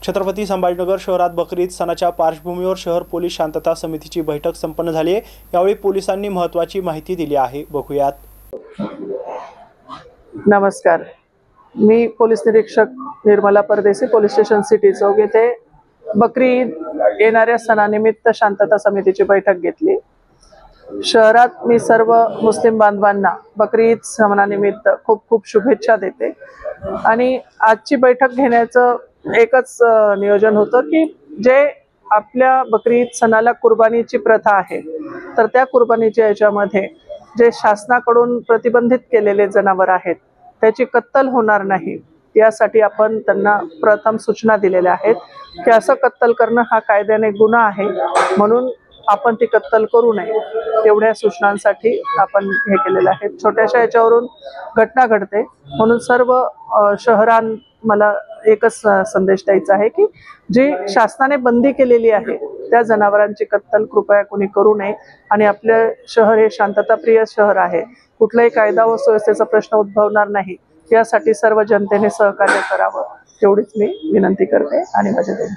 छत्रपती संभाजीनगर शहरात बकरी ईद सणाच्या पार्श्वभूमीवर शहर पोलीस शांतता समितीची बैठक संपन्न झाली आहे। यावेळी पोलिसांनी महत्त्वाची माहिती दिली आहे। बघूयात। नमस्कार, मी पोलीस निरीक्षक निर्मला परदेसी, पोलीस स्टेशन सिटी चौक येथे बकरी ईद येणाऱ्या सणानिमित्त शांतता समितीची बैठक घेतली। शहरात मी सर्व मुस्लिम बांधवांना बकरी ईद सणानिमित्त खूप खूप शुभेच्छा देते। आणि आजची बैठक घेण्याचं एकच नियोजन होतं की जे आपल्या बकरी ईद सणाला कुर्बानीची प्रथा आहे, तर त्या कुर्बानीच्या याच्यामध्ये जे शासनाकडून प्रतिबंधित केलेले जनावर आहेत त्याची कत्तल होणार नाही, यासाठी आपण त्यांना प्रथम सूचना दिलेल्या आहेत की असं कत्तल करणं हा कायद्याने गुन्हा आहे, म्हणून आपण ती कत्तल करू नये। एवढ्या सूचनांसाठी आपण हे केलेलं आहे। छोट्याशा याच्यावरून घटना घडते, म्हणून सर्व शहरान मला एकच संदेश द्यायचा आहे की जी शासनाने बंदी केलेली आहे त्या जनावरांची कत्तल कृपया कोणी करू नये। आणि आपले शहर हे शांतताप्रिय शहर आहे, कुठलाही कायदा व सुव्यवस्थेचा प्रश्न उद्भवणार नाही, यासाठी सर्व जनतेने सहकार्य करावं, एवढीच मी विनंती करते आणि माझे दोन